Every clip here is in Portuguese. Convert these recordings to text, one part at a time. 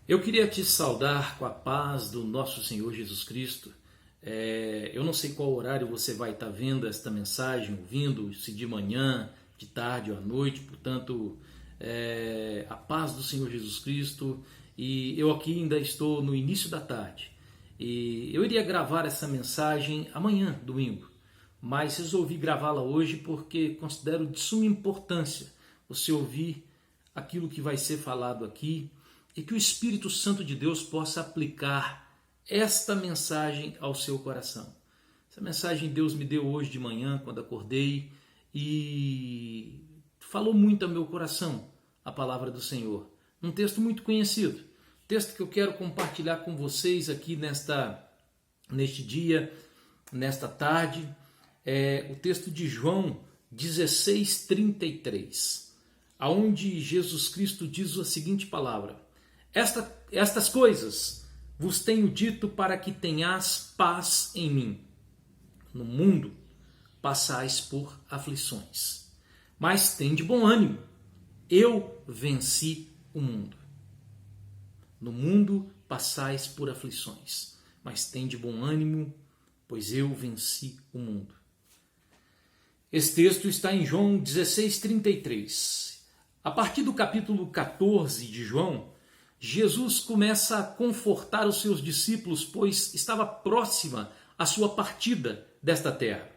Eu queria te saudar com a paz do nosso Senhor Jesus Cristo. Eu não sei qual horário você vai estar vendo esta mensagem, ouvindo, se de manhã, de tarde ou à noite, portanto, a paz do Senhor Jesus Cristo. E eu aqui ainda estou no início da tarde. E eu iria gravar essa mensagem amanhã, domingo, mas resolvi gravá-la hoje porque considero de suma importância você ouvir aquilo que vai ser falado aqui e que o Espírito Santo de Deus possa aplicar esta mensagem ao seu coração. Essa mensagem Deus me deu hoje de manhã, quando acordei, e falou muito ao meu coração a palavra do Senhor. Um texto muito conhecido, texto que eu quero compartilhar com vocês aqui neste dia, nesta tarde, é o texto de João 16:33, aonde Jesus Cristo diz a seguinte palavra: Estas coisas vos tenho dito para que tenhais paz em mim. No mundo passais por aflições, mas tende bom ânimo, eu venci o mundo. No mundo passais por aflições, mas tende bom ânimo, pois eu venci o mundo. Esse texto está em João 16:33. A partir do capítulo 14 de João, Jesus começa a confortar os seus discípulos, pois estava próxima a sua partida desta terra,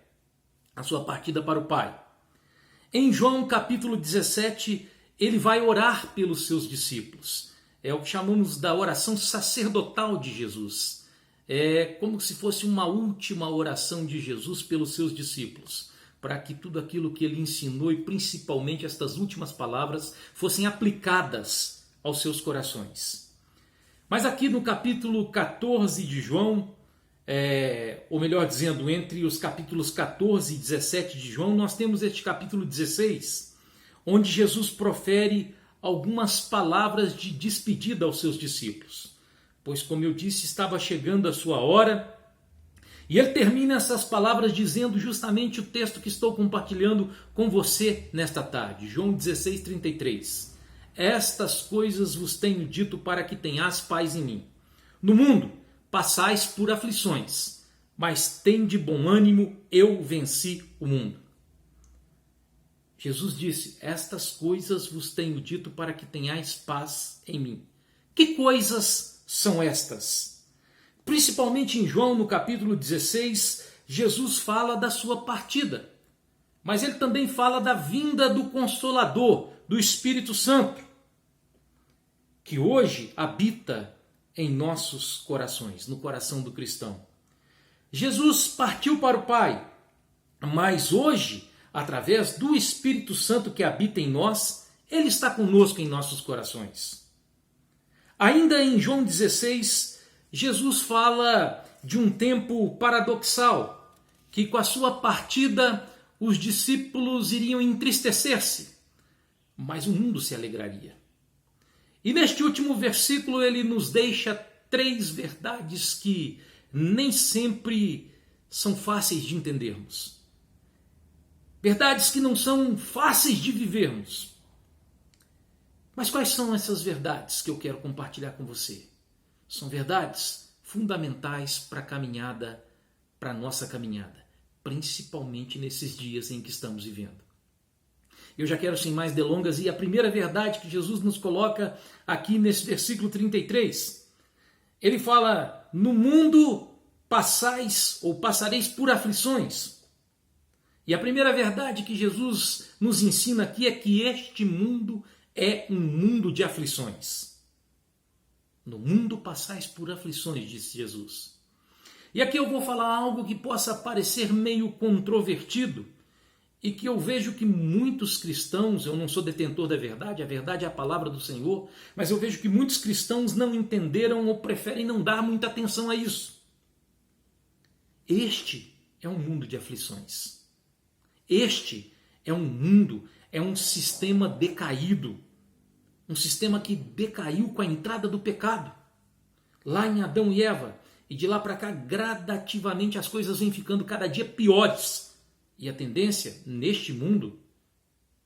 a sua partida para o Pai. Em João capítulo 17, ele vai orar pelos seus discípulos. É o que chamamos da oração sacerdotal de Jesus. É como se fosse uma última oração de Jesus pelos seus discípulos, para que tudo aquilo que ele ensinou e principalmente estas últimas palavras fossem aplicadas aos seus corações. Mas aqui no capítulo 14 de João, ou melhor dizendo, entre os capítulos 14 e 17 de João, nós temos este capítulo 16, onde Jesus profere algumas palavras de despedida aos seus discípulos. Pois, como eu disse, estava chegando a sua hora, e ele termina essas palavras dizendo justamente o texto que estou compartilhando com você nesta tarde, João 16:33. Estas coisas vos tenho dito para que tenhais paz em mim. No mundo passais por aflições, mas tende bom ânimo, eu venci o mundo. Jesus disse: estas coisas vos tenho dito para que tenhais paz em mim. Que coisas são estas? Principalmente em João, no capítulo 16, Jesus fala da sua partida. Mas ele também fala da vinda do Consolador, do Espírito Santo, que hoje habita em nossos corações, no coração do cristão. Jesus partiu para o Pai, mas hoje, através do Espírito Santo que habita em nós, ele está conosco em nossos corações. Ainda em João 16, Jesus fala de um tempo paradoxal, que com a sua partida os discípulos iriam entristecer-se, mas o mundo se alegraria. E neste último versículo ele nos deixa três verdades que nem sempre são fáceis de entendermos. Verdades que não são fáceis de vivermos. Mas quais são essas verdades que eu quero compartilhar com você? São verdades fundamentais para a caminhada, para a nossa caminhada, principalmente nesses dias em que estamos vivendo. Eu já quero, sem mais delongas, ir à primeira verdade que Jesus nos coloca aqui nesse versículo 33. Ele fala: no mundo passais ou passareis por aflições. E a primeira verdade que Jesus nos ensina aqui é que este mundo é um mundo de aflições. No mundo passais por aflições, disse Jesus. E aqui eu vou falar algo que possa parecer meio controvertido e que eu vejo que muitos cristãos, eu não sou detentor da verdade, a verdade é a palavra do Senhor, mas eu vejo que muitos cristãos não entenderam ou preferem não dar muita atenção a isso. Este é um mundo de aflições. Este é um mundo, é um sistema decaído. Um sistema que decaiu com a entrada do pecado. Lá em Adão e Eva. E de lá para cá, gradativamente, as coisas vêm ficando cada dia piores. E a tendência, neste mundo,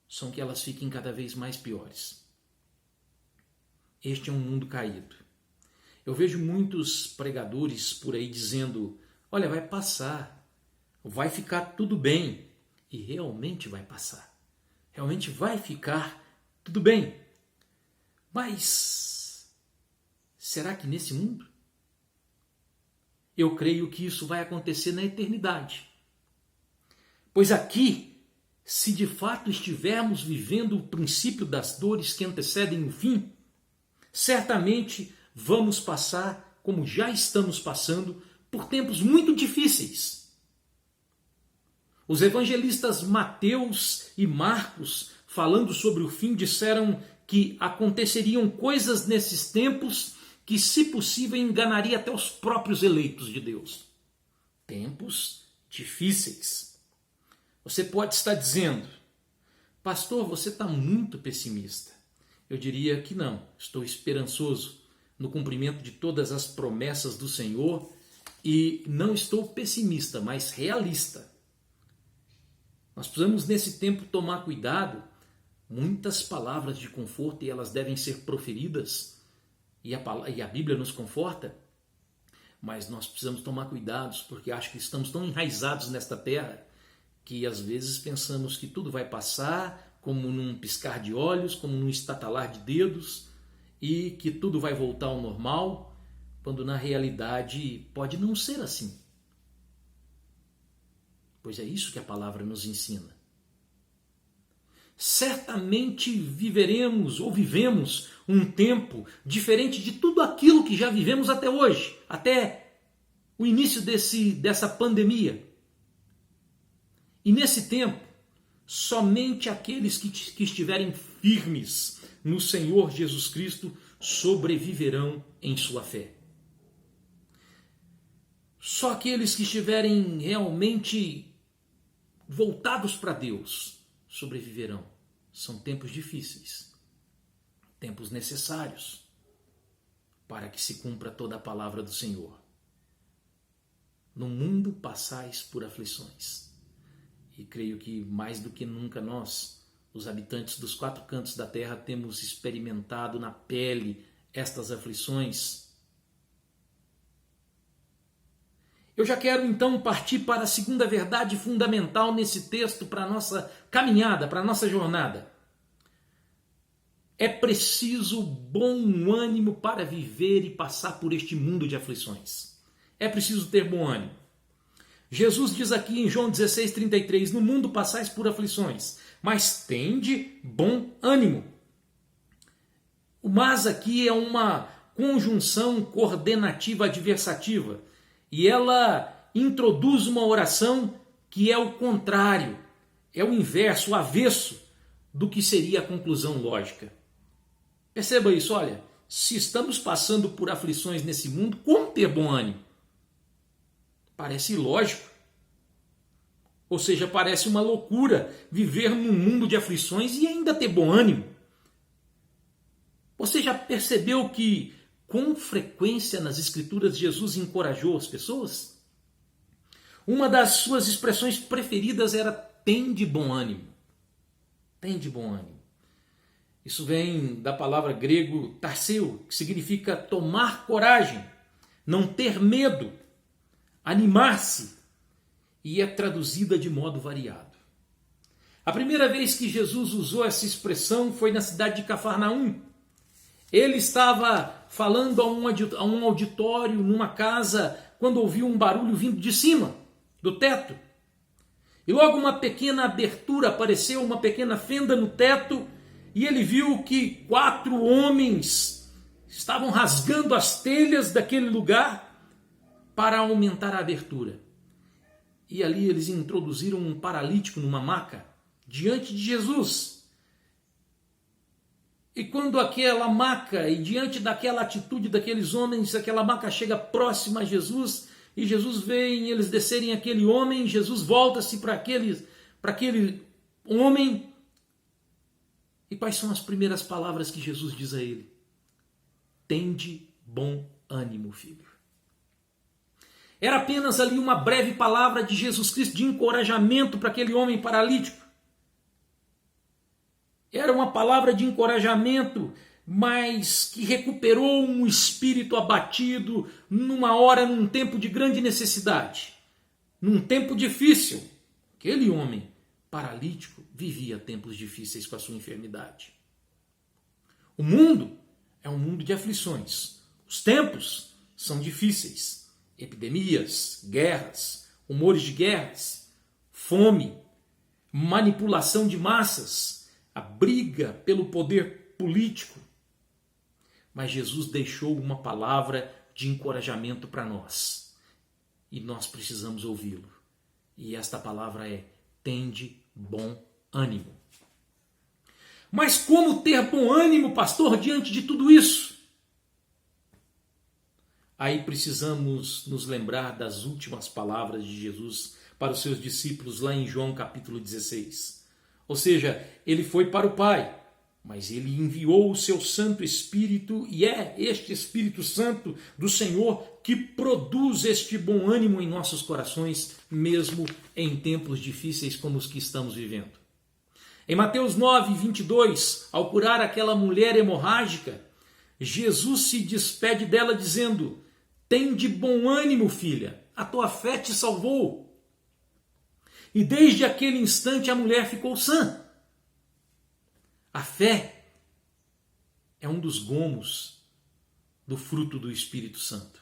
são que elas fiquem cada vez mais piores. Este é um mundo caído. Eu vejo muitos pregadores por aí dizendo, olha, vai passar, vai ficar tudo bem. E realmente vai passar. Realmente vai ficar tudo bem. Mas será que nesse mundo? Eu creio que isso vai acontecer na eternidade. Pois aqui, se de fato estivermos vivendo o princípio das dores que antecedem o fim, certamente vamos passar, como já estamos passando, por tempos muito difíceis. Os evangelistas Mateus e Marcos, falando sobre o fim, disseram que aconteceriam coisas nesses tempos que, se possível, enganaria até os próprios eleitos de Deus. Tempos difíceis. Você pode estar dizendo, pastor, você está muito pessimista. Eu diria que não, estou esperançoso no cumprimento de todas as promessas do Senhor e não estou pessimista, mas realista. Nós precisamos nesse tempo tomar cuidado, muitas palavras de conforto e elas devem ser proferidas e a Bíblia nos conforta, mas nós precisamos tomar cuidados porque acho que estamos tão enraizados nesta terra que às vezes pensamos que tudo vai passar como num piscar de olhos, como num estatalar de dedos e que tudo vai voltar ao normal, quando na realidade pode não ser assim. Pois é isso que a palavra nos ensina. Certamente viveremos ou vivemos um tempo diferente de tudo aquilo que já vivemos até hoje, até o início dessa pandemia. E nesse tempo, somente aqueles que estiverem firmes no Senhor Jesus Cristo sobreviverão em sua fé. Só aqueles que estiverem realmente voltados para Deus sobreviverão. São tempos difíceis, tempos necessários para que se cumpra toda a palavra do Senhor. No mundo passais por aflições. E creio que mais do que nunca nós, os habitantes dos quatro cantos da terra, temos experimentado na pele estas aflições. Eu já quero então partir para a segunda verdade fundamental nesse texto para a nossa caminhada, para a nossa jornada. É preciso bom ânimo para viver e passar por este mundo de aflições. É preciso ter bom ânimo. Jesus diz aqui em João 16:33, no mundo passais por aflições, mas tende bom ânimo. O mas aqui é uma conjunção coordenativa adversativa e ela introduz uma oração que é o contrário, é o inverso, o avesso do que seria a conclusão lógica. Perceba isso, olha, se estamos passando por aflições nesse mundo, como ter bom ânimo? Parece ilógico. Ou seja, parece uma loucura viver num mundo de aflições e ainda ter bom ânimo. Você já percebeu que com frequência nas Escrituras Jesus encorajou as pessoas? Uma das suas expressões preferidas era tende bom ânimo. Tende bom ânimo. Isso vem da palavra grego tarseu, que significa tomar coragem, não ter medo, animar-se, e é traduzida de modo variado. A primeira vez que Jesus usou essa expressão foi na cidade de Cafarnaum. Ele estava falando a um auditório, numa casa, quando ouviu um barulho vindo de cima, do teto. E logo uma pequena abertura apareceu, uma pequena fenda no teto, e ele viu que 4 homens estavam rasgando as telhas daquele lugar para aumentar a abertura. E ali eles introduziram um paralítico numa maca diante de Jesus. E quando aquela maca, e diante daquela atitude daqueles homens, aquela maca chega próxima a Jesus, e Jesus vê eles descerem aquele homem, Jesus volta-se para aquele homem. E quais são as primeiras palavras que Jesus diz a ele? Tende bom ânimo, filho. Era apenas ali uma breve palavra de Jesus Cristo de encorajamento para aquele homem paralítico. Era uma palavra de encorajamento, mas que recuperou um espírito abatido numa hora, num tempo de grande necessidade, num tempo difícil. Aquele homem paralítico vivia tempos difíceis com a sua enfermidade. O mundo é um mundo de aflições. Os tempos são difíceis. Epidemias, guerras, rumores de guerras, fome, manipulação de massas, a briga pelo poder político. Mas Jesus deixou uma palavra de encorajamento para nós. E nós precisamos ouvi-lo. E esta palavra é: tende bom ânimo. Mas como ter bom ânimo, pastor, diante de tudo isso? Aí precisamos nos lembrar das últimas palavras de Jesus para os seus discípulos lá em João capítulo 16. Ou seja, ele foi para o Pai, mas ele enviou o seu Santo Espírito, e é este Espírito Santo do Senhor que produz este bom ânimo em nossos corações, mesmo em tempos difíceis como os que estamos vivendo. Em Mateus 9, 22, ao curar aquela mulher hemorrágica, Jesus se despede dela dizendo: tende bom ânimo, filha, a tua fé te salvou. E desde aquele instante a mulher ficou sã. A fé é um dos gomos do fruto do Espírito Santo.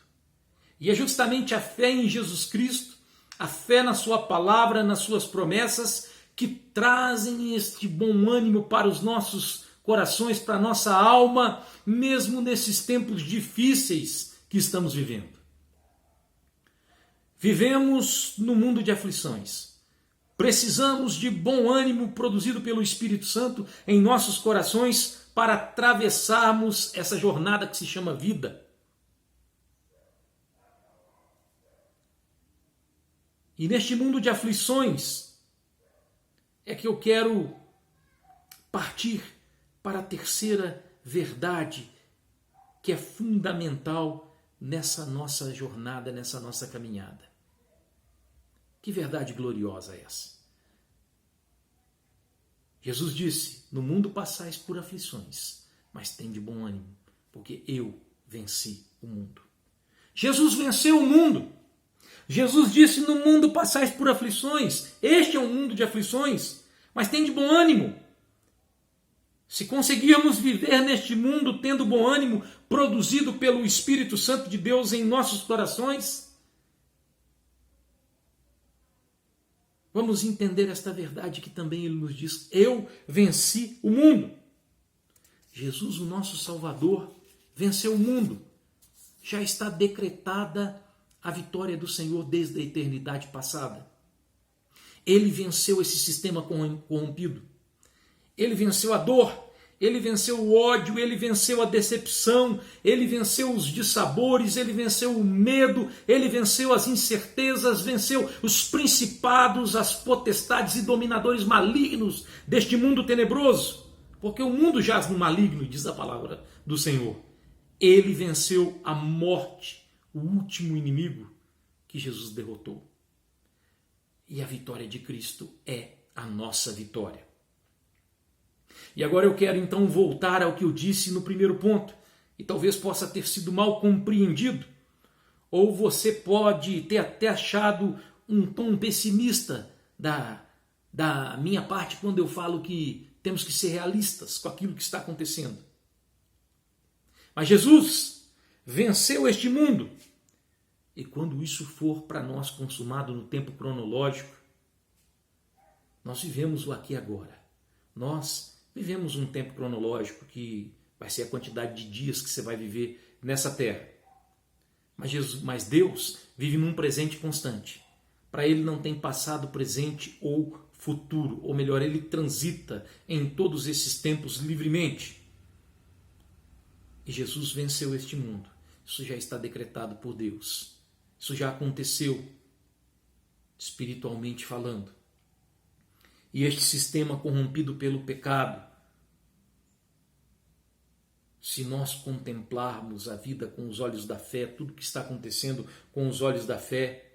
E é justamente a fé em Jesus Cristo, a fé na sua palavra, nas suas promessas, que trazem este bom ânimo para os nossos corações, para a nossa alma, mesmo nesses tempos difíceis que estamos vivendo. Vivemos no mundo de aflições. Precisamos de bom ânimo produzido pelo Espírito Santo em nossos corações para atravessarmos essa jornada que se chama vida. E neste mundo de aflições é que eu quero partir para a terceira verdade que é fundamental nessa nossa jornada, nessa nossa caminhada. Que verdade gloriosa é essa? Jesus disse: no mundo passais por aflições, mas tende bom ânimo, porque eu venci o mundo. Jesus venceu o mundo. Jesus disse: no mundo passais por aflições. Este é um mundo de aflições, mas tende bom ânimo. Se conseguirmos viver neste mundo tendo bom ânimo, produzido pelo Espírito Santo de Deus em nossos corações, vamos entender esta verdade que também ele nos diz: eu venci o mundo. Jesus, o nosso Salvador, venceu o mundo. Já está decretada a vitória do Senhor desde a eternidade passada. Ele venceu esse sistema corrompido. Ele venceu a dor, ele venceu o ódio, ele venceu a decepção, ele venceu os dissabores, ele venceu o medo, ele venceu as incertezas, venceu os principados, as potestades e dominadores malignos deste mundo tenebroso. Porque o mundo jaz no maligno, diz a palavra do Senhor. Ele venceu a morte, o último inimigo que Jesus derrotou. E a vitória de Cristo é a nossa vitória. E agora eu quero então voltar ao que eu disse no primeiro ponto, e talvez possa ter sido mal compreendido, ou você pode ter até achado um tom pessimista da minha parte quando eu falo que temos que ser realistas com aquilo que está acontecendo. Mas Jesus venceu este mundo, e quando isso for para nós consumado no tempo cronológico, nós vivemos o aqui e agora. Nós vivemos um tempo cronológico que vai ser a quantidade de dias que você vai viver nessa terra. Mas Deus vive num presente constante. Para Ele não tem passado, presente ou futuro. Ou melhor, Ele transita em todos esses tempos livremente. E Jesus venceu este mundo. Isso já está decretado por Deus. Isso já aconteceu, espiritualmente falando. E este sistema corrompido pelo pecado, se nós contemplarmos a vida com os olhos da fé, tudo que está acontecendo com os olhos da fé,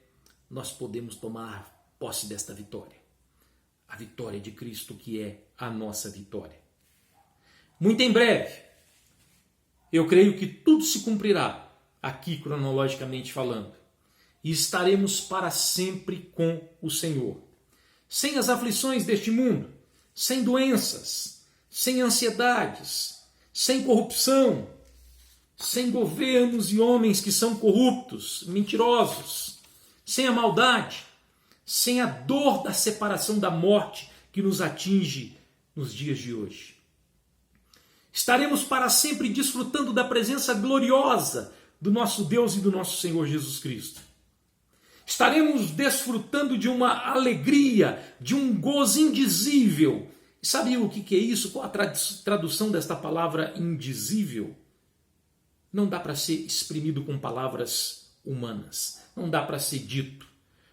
nós podemos tomar posse desta vitória. A vitória de Cristo, que é a nossa vitória. Muito em breve, eu creio que tudo se cumprirá, aqui cronologicamente falando, e estaremos para sempre com o Senhor. Sem as aflições deste mundo, sem doenças, sem ansiedades, sem corrupção, sem governos e homens que são corruptos, mentirosos, sem a maldade, sem a dor da separação da morte que nos atinge nos dias de hoje. Estaremos para sempre desfrutando da presença gloriosa do nosso Deus e do nosso Senhor Jesus Cristo. Estaremos desfrutando de uma alegria, de um gozo indizível. E sabe o que é isso? Qual a tradução desta palavra indizível? Não dá para ser exprimido com palavras humanas. Não dá para ser dito.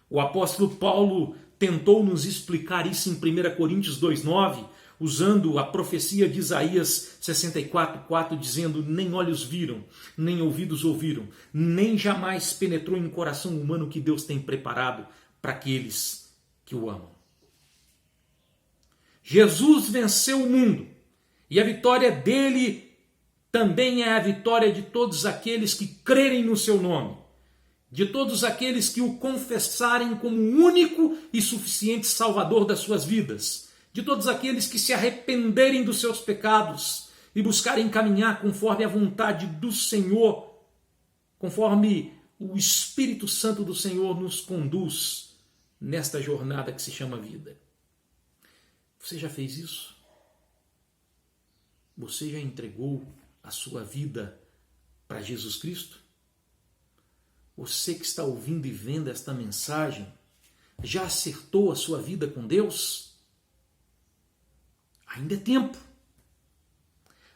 O apóstolo Paulo tentou nos explicar isso em 1 Coríntios 2,9, usando a profecia de Isaías 64,4, dizendo: nem olhos viram, nem ouvidos ouviram, nem jamais penetrou em coração humano o que Deus tem preparado para aqueles que o amam. Jesus venceu o mundo, e a vitória dele também é a vitória de todos aqueles que crerem no seu nome, de todos aqueles que o confessarem como o único e suficiente Salvador das suas vidas, de todos aqueles que se arrependerem dos seus pecados e buscarem caminhar conforme a vontade do Senhor, conforme o Espírito Santo do Senhor nos conduz nesta jornada que se chama vida. Você já fez isso? Você já entregou a sua vida para Jesus Cristo? Você que está ouvindo e vendo esta mensagem, já acertou a sua vida com Deus? Ainda é tempo.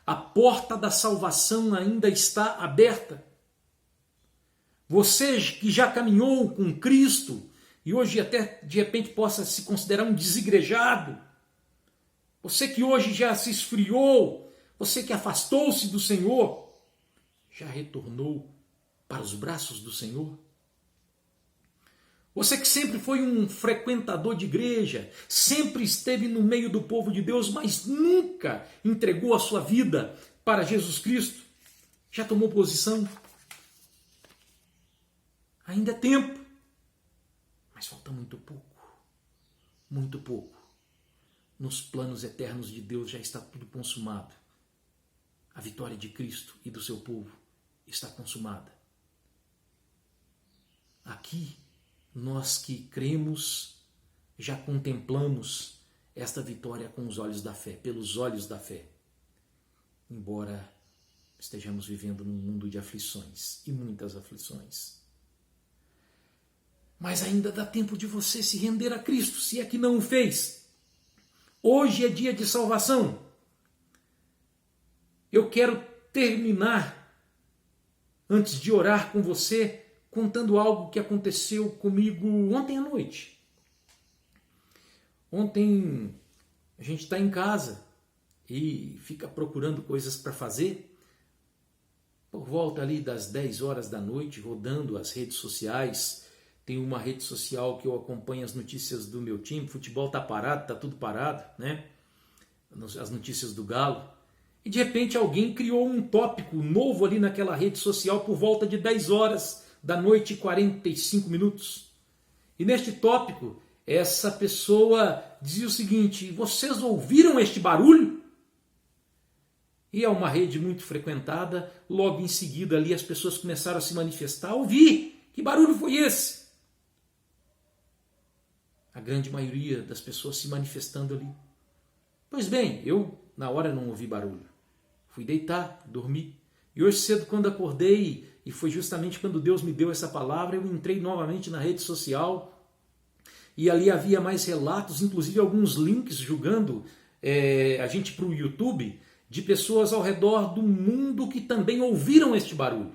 A porta da salvação ainda está aberta. Você que já caminhou com Cristo e hoje até de repente possa se considerar um desigrejado, você que hoje já se esfriou, você que afastou-se do Senhor, já retornou para os braços do Senhor? Você que sempre foi um frequentador de igreja, sempre esteve no meio do povo de Deus, mas nunca entregou a sua vida para Jesus Cristo, já tomou posição? Ainda é tempo, mas falta muito pouco, muito pouco. Nos planos eternos de Deus já está tudo consumado. A vitória de Cristo e do seu povo está consumada. Aqui, nós que cremos, já contemplamos esta vitória com os olhos da fé, pelos olhos da fé. Embora estejamos vivendo num mundo de aflições, e muitas aflições. Mas ainda dá tempo de você se render a Cristo, se é que não o fez. Hoje é dia de salvação. Eu quero terminar, antes de orar com você, contando algo que aconteceu comigo ontem à noite. Ontem a gente está em casa e fica procurando coisas para fazer. Por volta ali das 10 horas da noite, rodando as redes sociais. Tem uma rede social que eu acompanho as notícias do meu time. Futebol está parado, está tudo parado, né? As notícias do Galo. E de repente alguém criou um tópico novo ali naquela rede social por volta de 10 horas da noite e 45 minutos. E neste tópico, essa pessoa dizia o seguinte: vocês ouviram este barulho? E é uma rede muito frequentada. Logo em seguida ali as pessoas começaram a se manifestar. Ouvi! Que barulho foi esse? A grande maioria das pessoas se manifestando ali. Pois bem, eu na hora não ouvi barulho. Fui deitar, dormi. E hoje cedo, quando acordei, e foi justamente quando Deus me deu essa palavra, eu entrei novamente na rede social. E ali havia mais relatos, inclusive alguns links julgando a gente para o YouTube, de pessoas ao redor do mundo que também ouviram este barulho.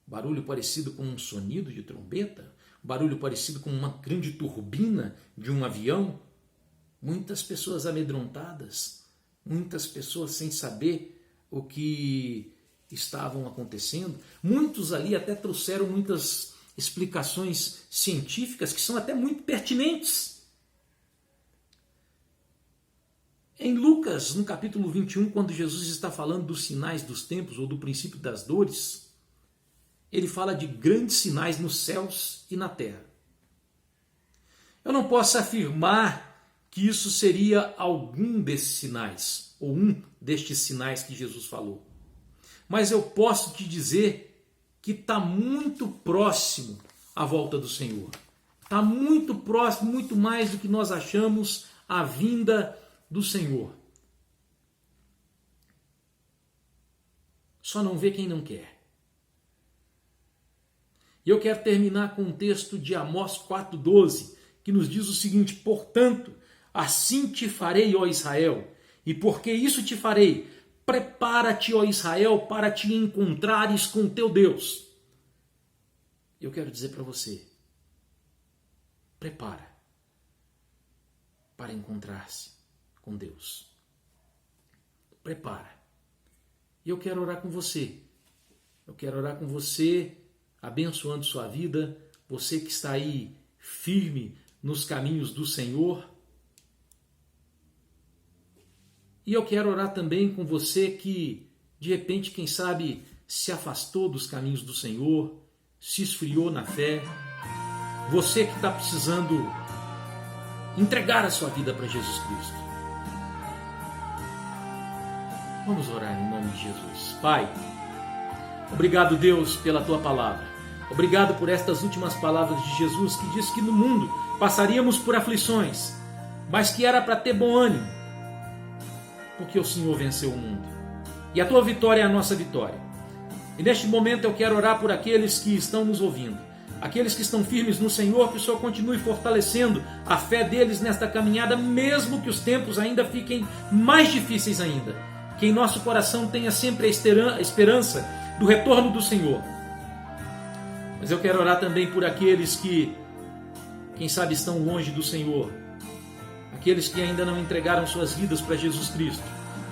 Barulho parecido com um sonido de trombeta, barulho parecido com uma grande turbina de um avião. Muitas pessoas amedrontadas, muitas pessoas sem saber o que estavam acontecendo. Muitos ali até trouxeram muitas explicações científicas que são até muito pertinentes. Em Lucas, no capítulo 21, quando Jesus está falando dos sinais dos tempos ou do princípio das dores, ele fala de grandes sinais nos céus e na terra. Eu não posso afirmar que isso seria algum desses sinais, ou um destes sinais que Jesus falou. Mas eu posso te dizer que está muito próximo a volta do Senhor. Está muito próximo, muito mais do que nós achamos, a vinda do Senhor. Só não vê quem não quer. E eu quero terminar com um texto de Amós 4,12, que nos diz o seguinte: portanto, assim te farei, ó Israel, e porque isso te farei, prepara-te, ó Israel, para te encontrares com teu Deus. Eu quero dizer para você, prepara para encontrar-se com Deus. Prepara. E eu quero orar com você. Eu quero orar com você, abençoando sua vida, você que está aí firme nos caminhos do Senhor. E eu quero orar também com você que, de repente, quem sabe, se afastou dos caminhos do Senhor, se esfriou na fé. Você que está precisando entregar a sua vida para Jesus Cristo. Vamos orar em nome de Jesus. Pai, obrigado, Deus, pela Tua palavra. Obrigado por estas últimas palavras de Jesus, que diz que no mundo passaríamos por aflições, mas que era para ter bom ânimo, porque o Senhor venceu o mundo. E a Tua vitória é a nossa vitória. E neste momento eu quero orar por aqueles que estão nos ouvindo, aqueles que estão firmes no Senhor, que o Senhor continue fortalecendo a fé deles nesta caminhada, mesmo que os tempos ainda fiquem mais difíceis ainda. Que em nosso coração tenha sempre a esperança do retorno do Senhor. Mas eu quero orar também por aqueles que, quem sabe, estão longe do Senhor, aqueles que ainda não entregaram suas vidas para Jesus Cristo,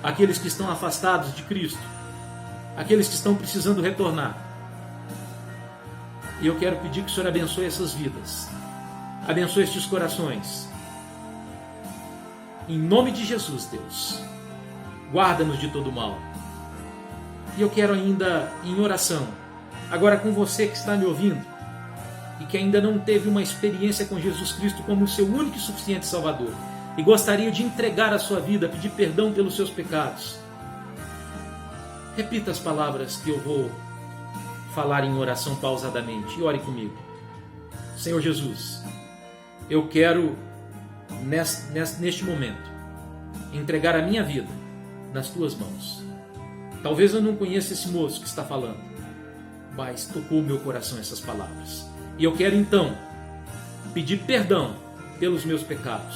aqueles que estão afastados de Cristo, aqueles que estão precisando retornar. E eu quero pedir que o Senhor abençoe essas vidas, abençoe estes corações. Em nome de Jesus, Deus, guarda-nos de todo mal. E eu quero ainda, em oração, agora com você que está me ouvindo e que ainda não teve uma experiência com Jesus Cristo como o seu único e suficiente Salvador, e gostaria de entregar a sua vida, pedir perdão pelos seus pecados. Repita as palavras que eu vou falar em oração pausadamente e ore comigo. Senhor Jesus, eu quero neste momento entregar a minha vida nas Tuas mãos. Talvez eu não conheça esse moço que está falando, mas tocou o meu coração essas palavras. E eu quero então pedir perdão pelos meus pecados.